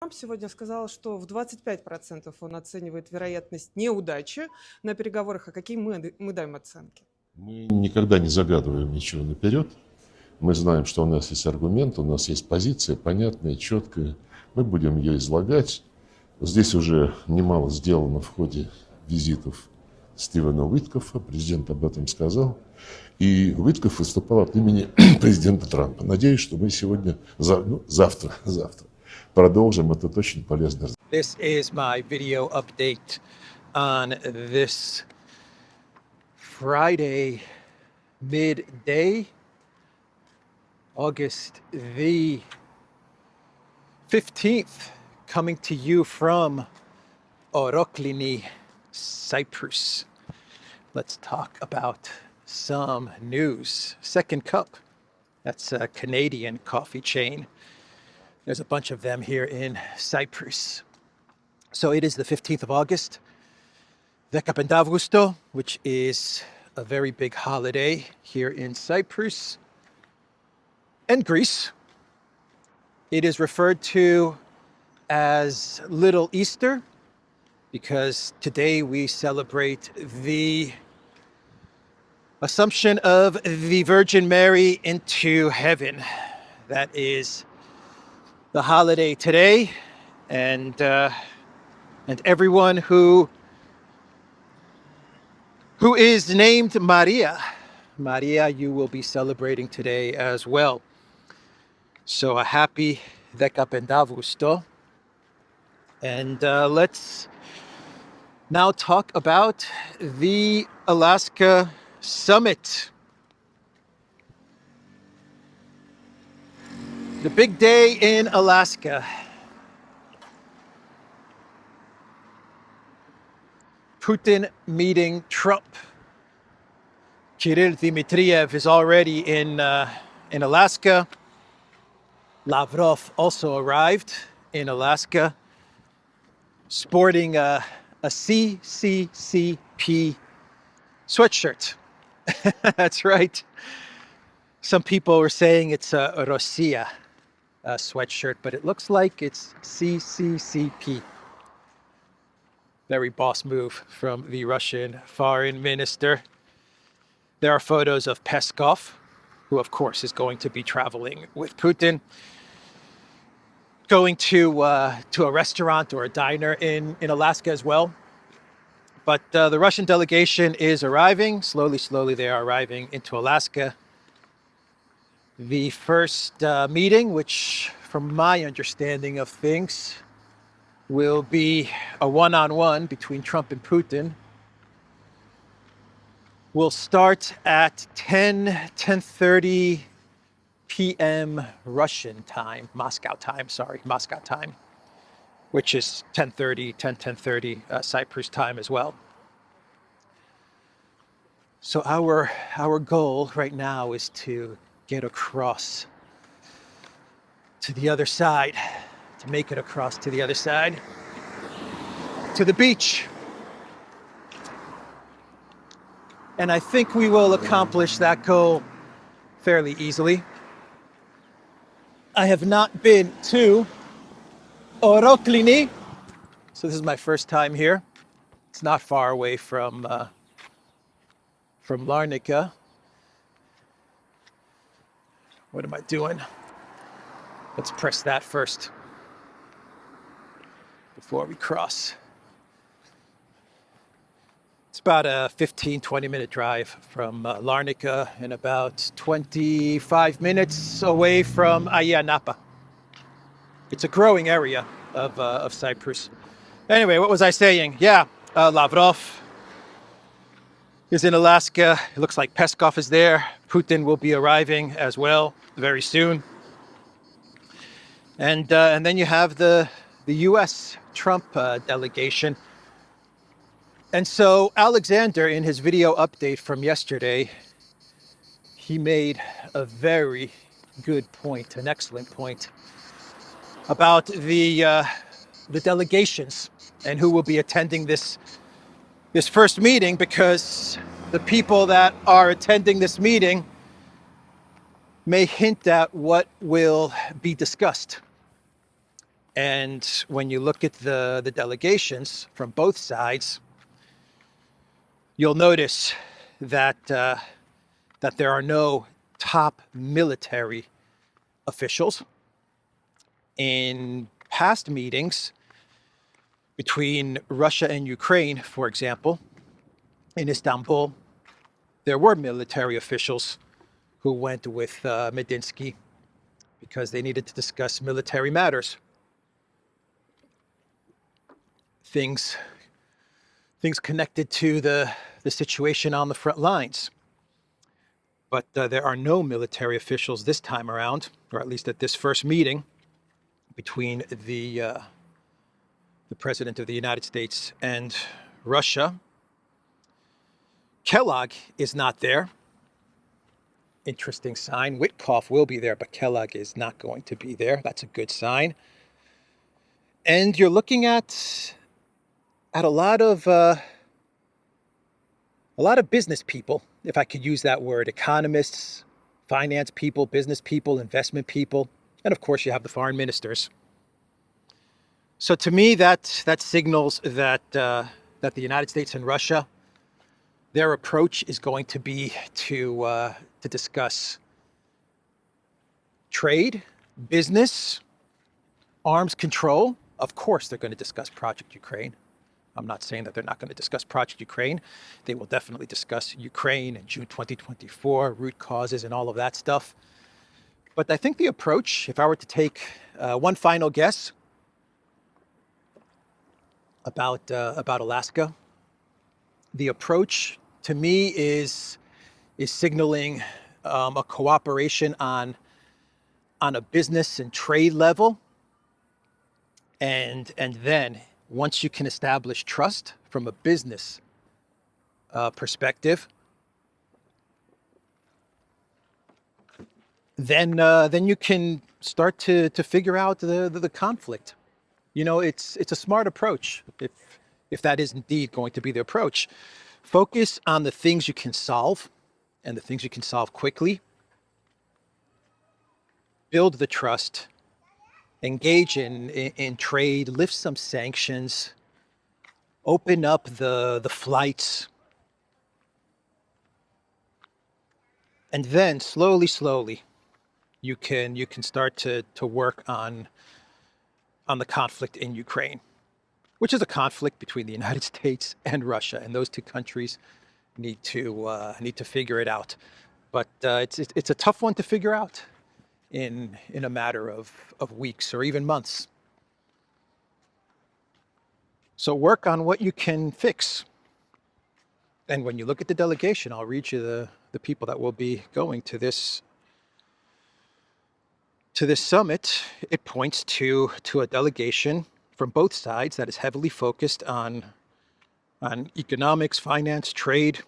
Трамп сегодня сказал, что в 25% он оценивает вероятность неудачи на переговорах. А какие мы даем оценки? Мы никогда не загадываем ничего наперед. Мы знаем, что у нас есть аргумент, у нас есть позиция понятная, четкая. Мы будем ее излагать. Здесь уже немало сделано в ходе визитов Стивена Уиткофа. Президент об этом сказал. И Уиткоф выступал от имени президента Трампа. Надеюсь, что мы сегодня, завтра продолжим этот очень полезный разговор. This is my video update on this Friday midday, August the 15th, coming to you from Oroini, Cyprus. Let's talk about some news. Second Cup, that's a Canadian coffee chain. There's a bunch of them here in Cyprus. So it is the 15th of August, Dekapendavgusto, which is a very big holiday here in Cyprus and Greece. It is referred to as Little Easter because today we celebrate the Assumption of the Virgin Mary into heaven. That is the holiday today, and everyone who is named Maria, you will be celebrating today as well. So a happy Dekapendavusto. And let's now talk about the Alaska Summit. The big day in Alaska. Putin meeting Trump. Kirill Dmitriev is already in Alaska. Lavrov also arrived in Alaska, sporting a CCCP sweatshirt. That's right. Some people were saying it's a Russia sweatshirt, but it looks like it's CCCP. Very boss move from the Russian foreign minister. There are photos of Peskov, who of course is going to be traveling with Putin, going to a restaurant or a diner in Alaska as well. But the Russian delegation is arriving. Slowly they are arriving into Alaska. The first meeting, which from my understanding of things, will be a one-on-one between Trump and Putin. Will start at 10:30 p.m. Russian time, Moscow time, which is 10:30 Cyprus time as well. So our goal right now is to get across to the other side, to make it across to the other side, to the beach. And I think we will accomplish that goal fairly easily. I have not been to Oroini, so this is my first time here. It's not far away from Larnaca. What am I doing? Let's press that first before we cross. It's about a 15-20 minute drive from Larnaca and about 25 minutes away from Napa. It's a growing area of Cyprus. Anyway, what was I saying? Yeah, Lavrov is in Alaska. It looks like Peskov is there. Putin will be arriving as well very soon. And then you have the U.S. Trump delegation. And so Alexander, in his video update from yesterday, he made a very good point, an excellent point, about the delegations and who will be attending this first meeting, because the people that are attending this meeting may hint at what will be discussed. And when you look at the delegations from both sides, you'll notice that that there are no top military officials. In past meetings between Russia and Ukraine, for example, in Istanbul, there were military officials who went with Medinsky because they needed to discuss military matters. Things connected to the situation on the front lines. But there are no military officials this time around, or at least at this first meeting between the President of the United States and Russia. Kellogg is not there. Interesting sign. Witkoff will be there, but Kellogg is not going to be there. That's a good sign. And you're looking at a lot of business people, if I could use that word, economists, finance people, business people, investment people, and of course you have the foreign ministers. So to me, that signals that the United States and Russia, their approach is going to be to discuss trade, business, arms control. Of course, they're going to discuss Project Ukraine. I'm not saying that they're not going to discuss Project Ukraine. They will definitely discuss Ukraine in June 2024, root causes and all of that stuff. But I think the approach, if I were to take one final guess about Alaska, the approach to me is signaling a cooperation on a business and trade level, and then once you can establish trust from a business perspective, then you can start to figure out the conflict. You know, it's a smart approach if that is indeed going to be the approach. Focus on the things you can solve and the things you can solve quickly. Build the trust. Engage in trade. Lift some sanctions. Open up the flights. And then slowly, you can start to work on the conflict in Ukraine, which is a conflict between the United States and Russia, and those two countries need to figure it out. But it's a tough one to figure out in a matter of weeks or even months. So work on what you can fix. And when you look at the delegation, I'll read you the people that will be going to this summit. It points to a delegation from both sides that is heavily focused on economics, finance, trade,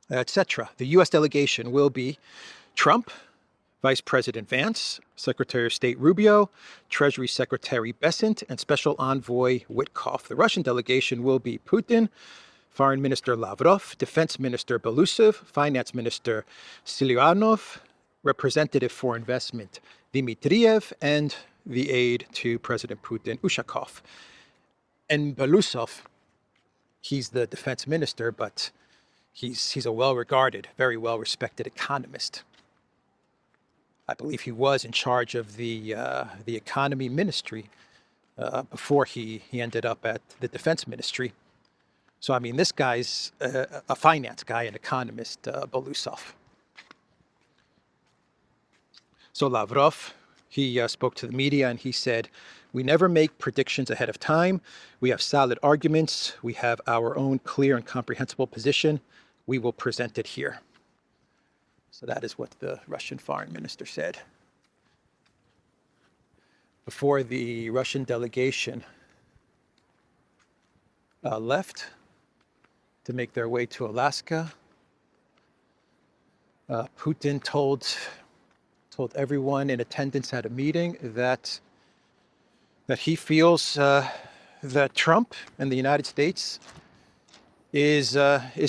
etc. The U.S. delegation will be Trump, Vice President Vance, Secretary of State Rubio, Treasury Secretary Bessent, and Special Envoy Witkoff. The Russian delegation will be Putin, Foreign Minister Lavrov, Defense Minister Belousov, Finance Minister Siluanov, Representative for Investment Dmitriev, and the aide to President Putin, Ushakov. And Belousov, he's the defense minister, but he's a well-regarded, very well-respected economist. I believe he was in charge of the economy ministry before he ended up at the defense ministry. So, I mean, this guy's a finance guy, an economist, Belousov. So Lavrov, he spoke to the media and he said, "We never make predictions ahead of time. We have solid arguments. We have our own clear and comprehensible position. We will present it here." So that is what the Russian foreign minister said. Before the Russian delegation left to make their way to Alaska, Putin told everyone in attendance at a meeting that he feels that Trump and the United States is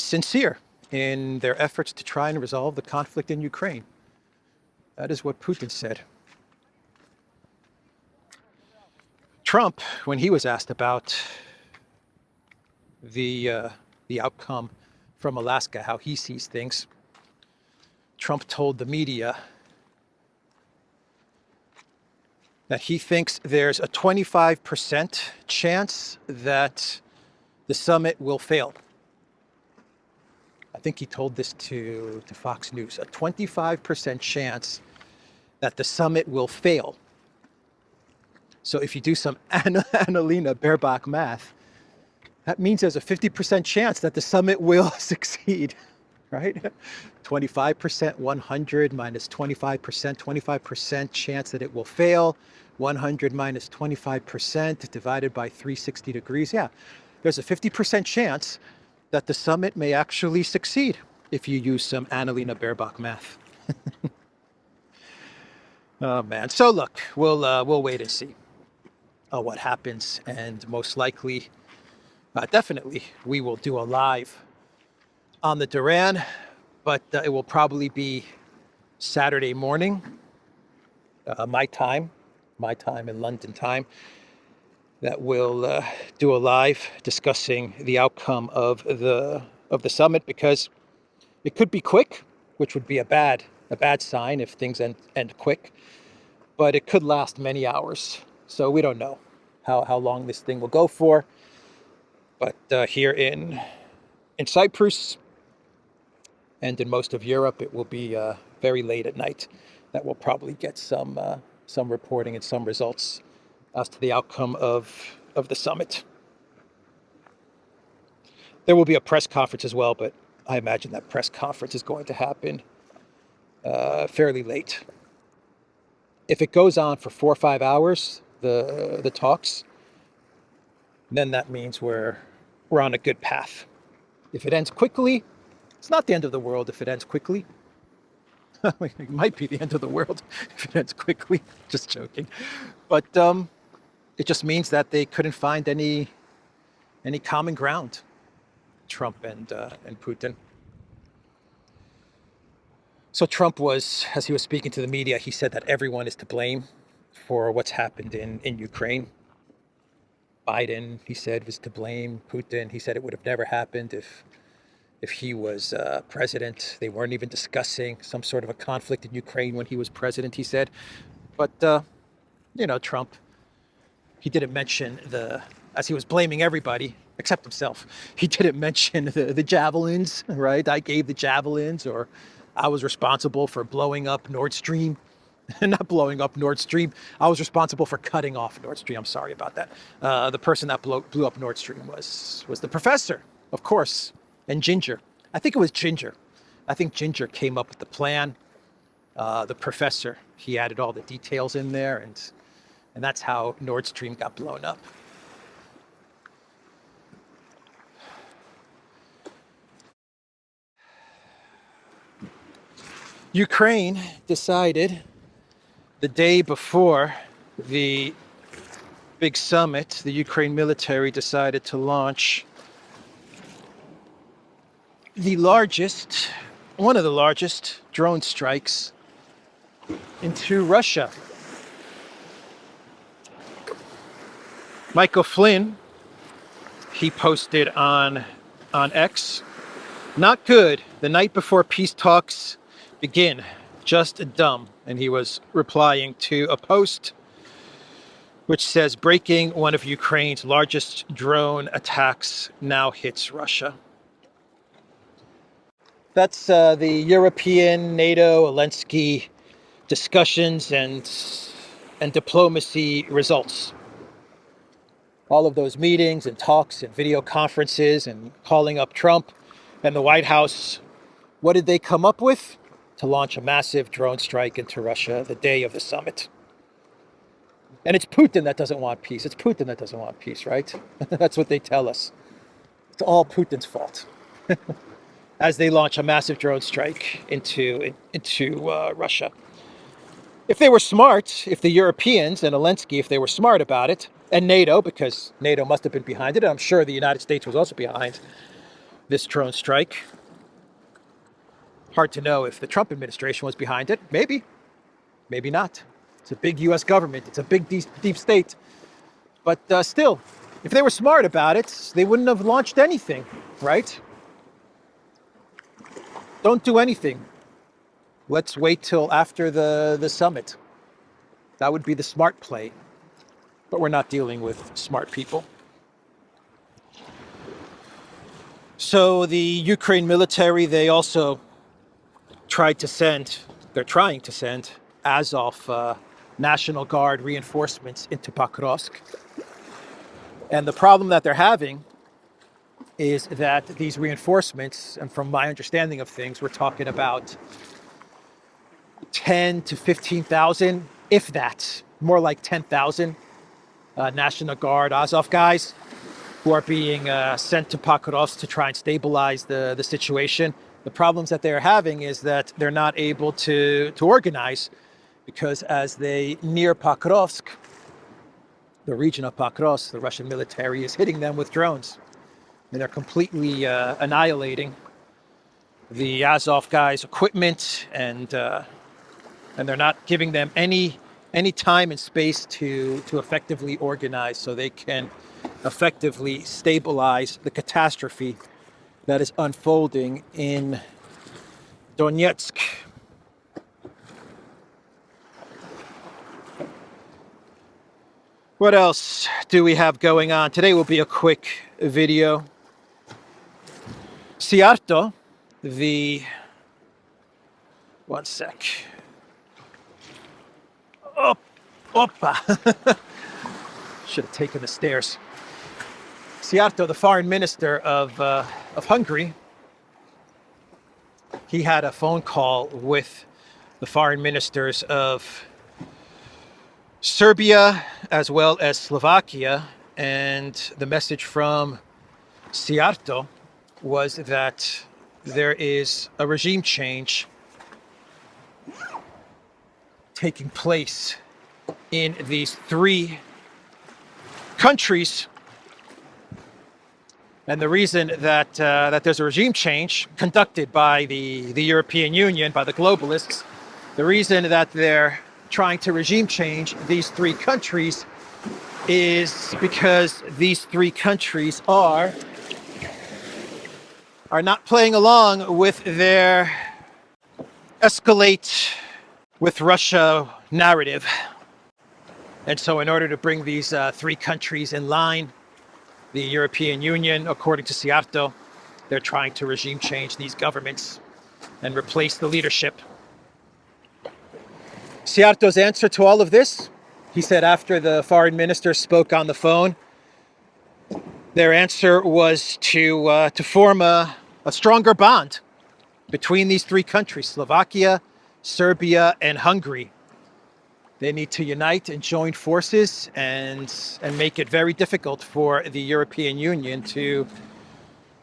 sincere in their efforts to try and resolve the conflict in Ukraine. That is what Putin said. Trump, when he was asked about the outcome from Alaska, how he sees things, Trump told the media that he thinks there's a 25% chance that the summit will fail. I think he told this to Fox News, a 25% chance that the summit will fail. So if you do some Annalena Baerbock math, that means there's a 50% chance that the summit will succeed, right? 25%, 100 minus 25%, 25% chance that it will fail, 100 minus 25% divided by 360 degrees. Yeah, there's a 50% chance that the summit may actually succeed if you use some Annalena Baerbock math. Oh man, so look, we'll wait and see what happens, and most likely, definitely, we will do a live on the Duran, but it will probably be Saturday morning, my time in London time, that we'll do a live discussing the outcome of the summit, because it could be quick, which would be a bad sign if things end quick, but it could last many hours. So we don't know how long this thing will go for. But here in Cyprus and in most of Europe, it will be very late at night that we'll probably get some reporting and some results as to the outcome of the summit. There will be a press conference as well, but I imagine that press conference is going to happen fairly late. If it goes on for 4 or 5 hours, the talks, then that means we're on a good path. If it ends quickly, it's not the end of the world if it ends quickly. It might be the end of the world if it ends quickly. Just joking. But it just means that they couldn't find any common ground, Trump and Putin. So Trump was, as he was speaking to the media, he said that everyone is to blame for what's happened in Ukraine. Biden, he said, was to blame. Putin, he said it would have never happened if he was president. They weren't even discussing some sort of a conflict in Ukraine when he was president, he said. But, Trump, he didn't mention as he was blaming everybody except himself, he didn't mention the javelins, right? I gave the javelins, or I was responsible for blowing up Nord Stream. Not blowing up Nord Stream. I was responsible for cutting off Nord Stream. I'm sorry about that. The person that blew up Nord Stream was the professor, of course, and Ginger. I think it was Ginger. I think Ginger came up with the plan. The professor, he added all the details in there, and that's how Nord Stream got blown up. Ukraine decided the day before the big summit, the Ukraine military decided to launch one of the largest drone strikes into Russia. Michael Flynn, he posted on X, "Not good. The night before peace talks begin. Just dumb." And he was replying to a post which says, "Breaking: one of Ukraine's largest drone attacks now hits Russia." That's the European, NATO, Zelensky discussions and diplomacy results. All of those meetings and talks and video conferences and calling up Trump and the White House, what did they come up with? To launch a massive drone strike into Russia the day of the summit. And it's Putin that doesn't want peace. It's Putin that doesn't want peace, right? That's what they tell us. It's all Putin's fault. As they launch a massive drone strike into Russia. If they were smart, if the Europeans and Zelensky, if they were smart about it, and NATO, because NATO must have been behind it, and I'm sure the United States was also behind this drone strike. Hard to know if the Trump administration was behind it. Maybe. Maybe not. It's a big U.S. government. It's a big deep state. But still, if they were smart about it, they wouldn't have launched anything, right? Don't do anything. Let's wait till after the summit. That would be the smart play. But we're not dealing with smart people. So the Ukraine military, they also they're trying to send Azov National Guard reinforcements into Pokrovsk. And the problem that they're having is that these reinforcements, and from my understanding of things, we're talking about 10 to 15,000, if that, more like 10,000 National Guard Azov guys who are being sent to Pokrovsk to try and stabilize the situation. The problems that they're having is that they're not able to organize, because as they near Pokrovsk, the region of Pokrovsk, the Russian military is hitting them with drones. And they're completely annihilating the Azov guys' equipment, and they're not giving them any time and space to effectively organize so they can effectively stabilize the catastrophe that is unfolding in Donetsk. What else do we have going on? Today will be a quick video. Siarto, one sec. Opa! Should have taken the stairs. Siarto, the foreign minister of Hungary, he had a phone call with the foreign ministers of Serbia as well as Slovakia, and the message from Siarto was that there is a regime change taking place in these three countries. And the reason that there's a regime change conducted by the European Union, by the globalists, the reason that they're trying to regime change these three countries is because these three countries are not playing along with their escalate with Russia narrative. And so in order to bring these three countries in line, the European Union, according to Siarto, they're trying to regime change these governments and replace the leadership. Siarto's answer to all of this, he said after the foreign minister spoke on the phone, their answer was to form a stronger bond between these three countries, Slovakia, Serbia, and Hungary. They need to unite and join forces and make it very difficult for the European Union to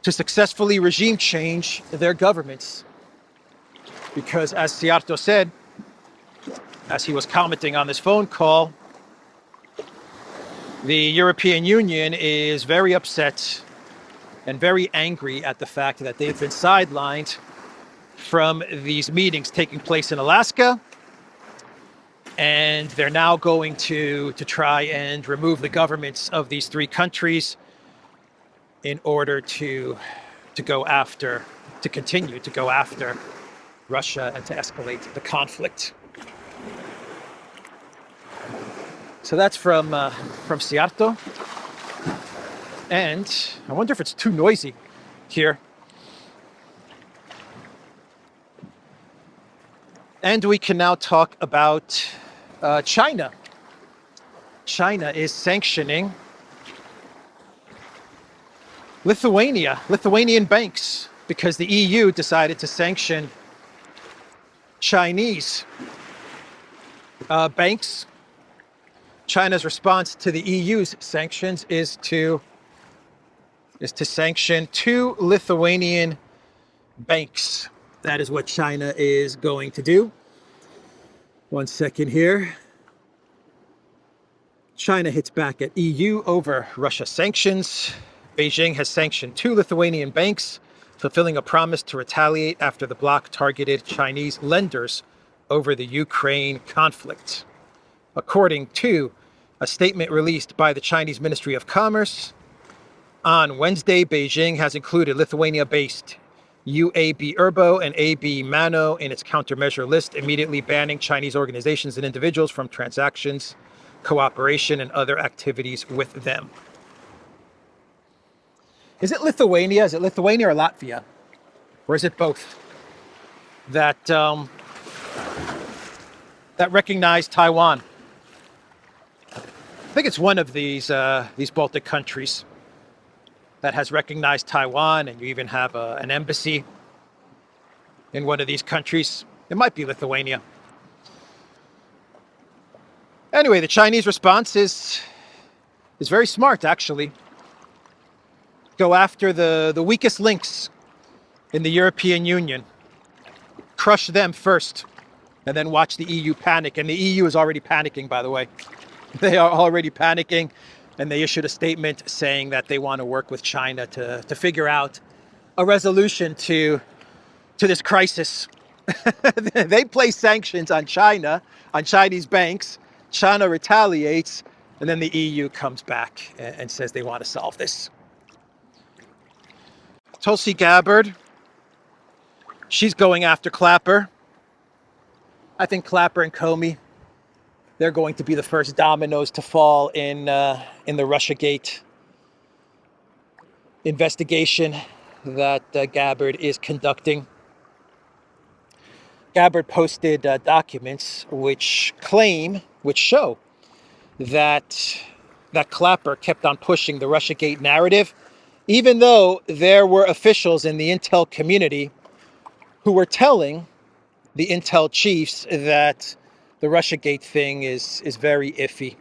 successfully regime change their governments. Because as Siarto said, as he was commenting on this phone call, the European Union is very upset and very angry at the fact that they've been sidelined from these meetings taking place in Alaska. And they're now going to try and remove the governments of these three countries in order to continue to go after Russia and to escalate the conflict. So that's from Siarto. And I wonder if it's too noisy here. And we can now talk about China. China is sanctioning Lithuanian banks, because the EU decided to sanction Chinese banks. China's response to the EU's sanctions is to sanction 2 Lithuanian banks. That is what China is going to do. One second here. China hits back at EU over Russia sanctions. Beijing has sanctioned 2 Lithuanian banks, fulfilling a promise to retaliate after the bloc targeted Chinese lenders over the Ukraine conflict. According to A statement released by the Chinese Ministry of Commerce on Wednesday, Beijing has included Lithuania-based UAB Urbo and AB Mano in its countermeasure list, immediately banning Chinese organizations and individuals from transactions, cooperation, and other activities with them. Is it Lithuania? Is it Lithuania or Latvia? Or is it both? That recognized Taiwan. I think it's one of these Baltic countries that has recognized Taiwan, and you even have an embassy in one of these countries. It might be Lithuania. Anyway, the Chinese response is very smart, actually. Go after the weakest links in the European Union. Crush them first, and then watch the EU panic. And the EU is already panicking, by the way. They are already panicking, and they issued a statement saying that they want to work with China to figure out a resolution to this crisis. They place sanctions on China, on Chinese banks. China retaliates, and then the EU comes back and says they want to solve this. Tulsi Gabbard, she's going after Clapper. I think Clapper and Comey, they're going to be the first dominoes to fall in the Russiagate investigation that Gabbard is conducting. Gabbard posted documents which show that Clapper kept on pushing the Russiagate narrative, even though there were officials in the intel community who were telling the intel chiefs that the Russiagate thing is very iffy.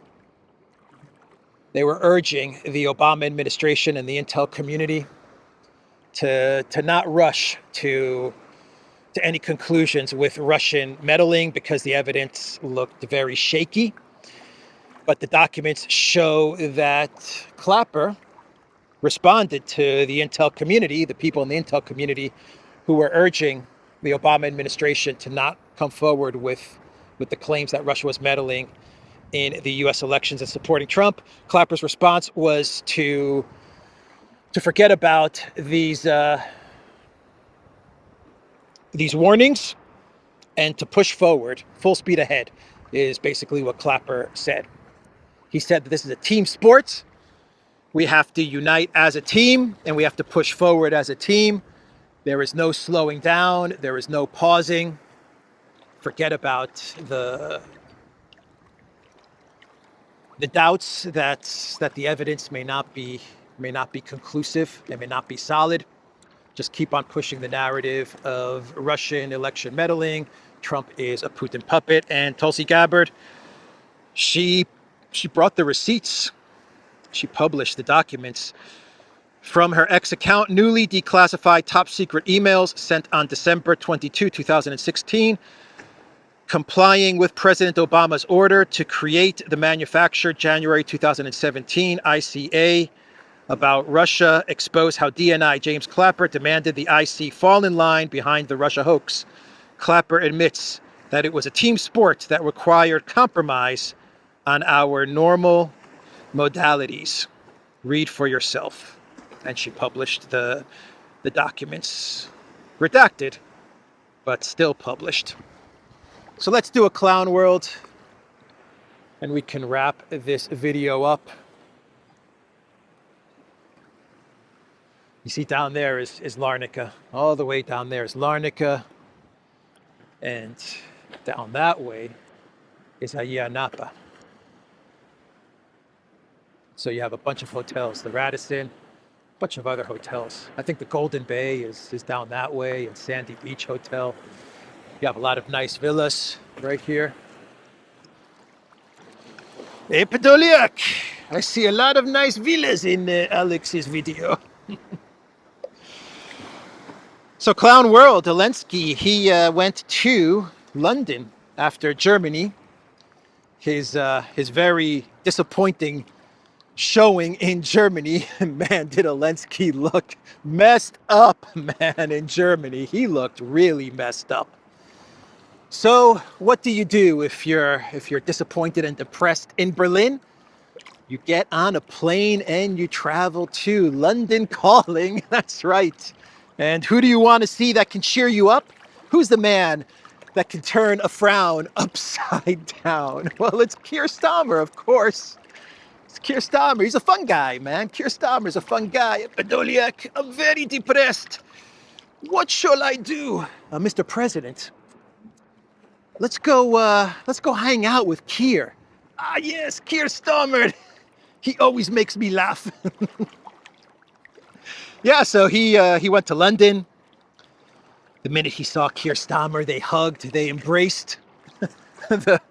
They were urging the Obama administration and the intel community to not rush to any conclusions with Russian meddling because the evidence looked very shaky. But the documents show that Clapper responded to the intel community, the people in the intel community who were urging the Obama administration to not come forward with the claims that Russia was meddling in the US elections and supporting Trump. Clapper's response was to forget about these warnings and to push forward, full speed ahead, is basically what Clapper said. He said that this is a team sport. We have to unite as a team, and we have to push forward as a team. There is no slowing down. There is no pausing. Forget about the doubts that the evidence may not be conclusive. It may not be solid. Just keep on pushing the narrative of Russian election meddling. Trump is a Putin puppet. And Tulsi Gabbard, she brought the receipts. She published the documents from her ex account, newly declassified top secret emails sent on December 22, 2016, complying with President Obama's order to create the manufactured January 2017 ICA about Russia, expose how DNI James Clapper demanded the IC fall in line behind the Russia hoax. Clapper admits that it was a team sport that required compromise on our normal modalities. Read for yourself. And she published the documents, redacted, but still published. So let's do a clown world, and we can wrap this video up. You see down there is Larnaca. All the way down there is Larnaca. And down that way is Ayia Napa. So you have a bunch of hotels, the Radisson, a bunch of other hotels. I think the Golden Bay is down that way, and Sandy Beach Hotel. You have a lot of nice villas right here. Hey, Podolyak! I see a lot of nice villas in Alex's video. So Clown World, Zelensky, he went to London after Germany. His very disappointing showing in Germany. Man, did Zelensky look messed up, man, in Germany. He looked really messed up. So what do you do if you're disappointed and depressed in Berlin? You get on a plane and you travel to London calling. That's right. And who do you want to see that can cheer you up? Who's the man that can turn a frown upside down? Well, it's Keir Starmer, of course. It's Keir Starmer. He's a fun guy, man. Keir Starmer's a fun guy. Badoliak, I'm very depressed. What shall I do? Mr. President, let's go hang out with Keir. Ah, yes, Keir Starmer. He always makes me laugh. Yeah, so he went to London. The minute he saw Keir Starmer, they hugged, they embraced. the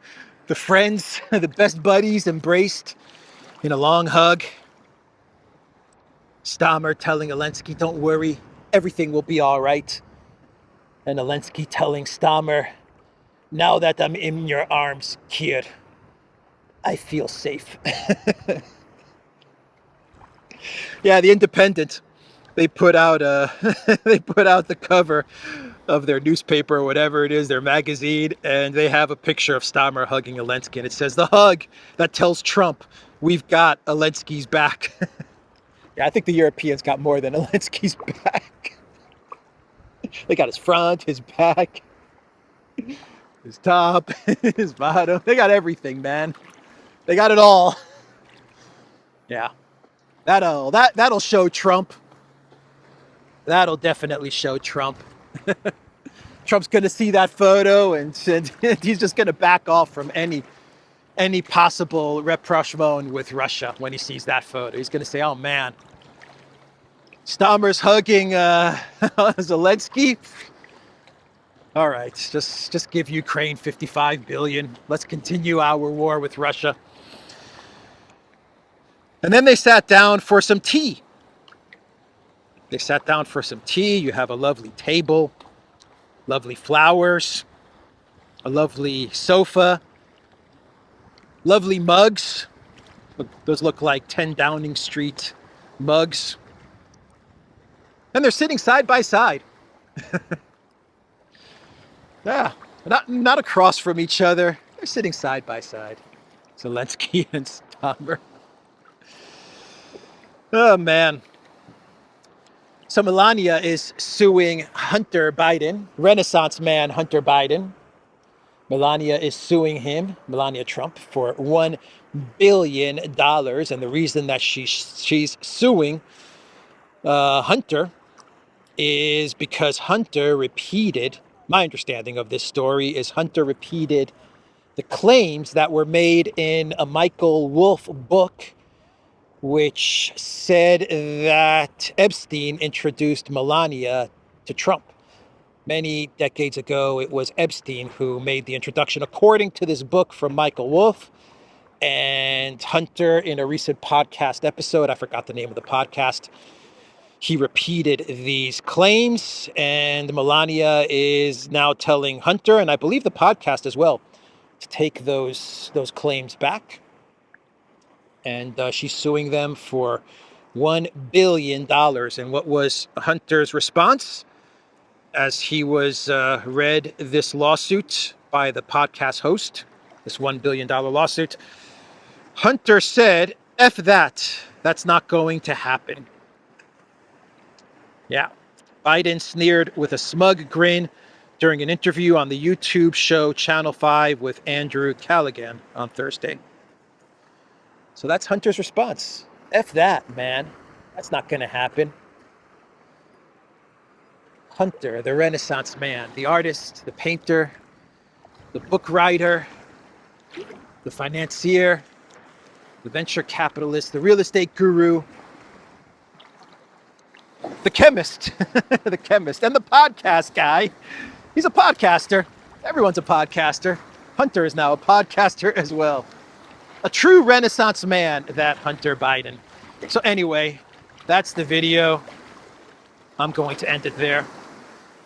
friends, the best buddies embraced in a long hug. Starmer telling Zelensky, don't worry, everything will be all right. And Zelensky telling Starmer, now that I'm in your arms, Keir, I feel safe. Yeah, The Independent, they put out the cover of their newspaper or whatever it is, their magazine, and they have a picture of Starmer hugging Zelensky, and it says, the hug that tells Trump we've got Zelensky's back. Yeah, I think the Europeans got more than Zelensky's back. They got his front, his back, his top, his bottom. They got everything, man. They got it all. Yeah. That'll show Trump. That'll definitely show Trump. Trump's going to see that photo and he's just going to back off from any possible rapprochement with Russia when he sees that photo. He's going to say, oh, man, Starmer's hugging Zelensky. All right, just give Ukraine $55 billion. Let's continue our war with Russia. And then they sat down for some tea. They sat down for some tea. You have a lovely table, lovely flowers, a lovely sofa, lovely mugs. Those look like 10 Downing Street mugs. And they're sitting side by side. Yeah, not across from each other. They're sitting side by side. Zelensky and Starmer. Oh, man. So Melania is suing Hunter Biden, Renaissance man Hunter Biden. Melania is suing him, Melania Trump, for $1 billion. And the reason that she's suing Hunter is because Hunter repeated, my understanding of this story is Hunter repeated the claims that were made in a Michael Wolff book, which said that Epstein introduced Melania to Trump. Many decades ago, it was Epstein who made the introduction, according to this book from Michael Wolff. And Hunter, in a recent podcast episode, I forgot the name of the podcast, he repeated these claims, and Melania is now telling Hunter, and I believe the podcast as well, to take those claims back. And she's suing them for $1 billion. And what was Hunter's response as he was read this lawsuit by the podcast host, this $1 billion lawsuit? Hunter said, F that. That's not going to happen. Yeah. Biden sneered with a smug grin during an interview on the YouTube show Channel 5 with Andrew Callaghan on Thursday. So that's Hunter's response. F that, man. That's not going to happen. Hunter, the Renaissance man, the artist, the painter, the book writer, the financier, the venture capitalist, the real estate guru, the chemist, the chemist, and the podcast guy. He's a podcaster. Everyone's a podcaster. Hunter is now a podcaster as well. A true Renaissance man, that Hunter Biden. So anyway, that's the video. I'm going to end it there.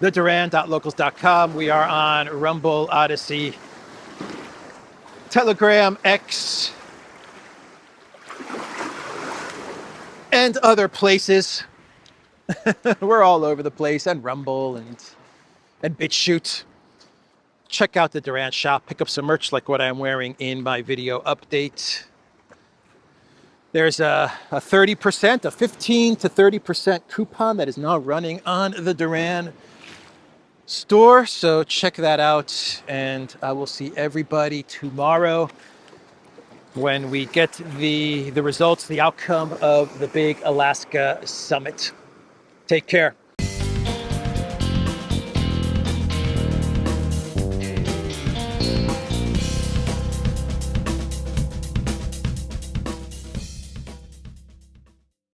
theduran.locals.com. We are on Rumble, Odyssey, Telegram, X, and other places. We're all over the place, and Rumble and BitChute. Check out the Duran shop. Pick up some merch like what I'm wearing in my video update. There's a 30%, a 15 to 30% coupon that is now running on the Duran store. So check that out. And I will see everybody tomorrow when we get the results, the outcome of the big Alaska summit. Take care.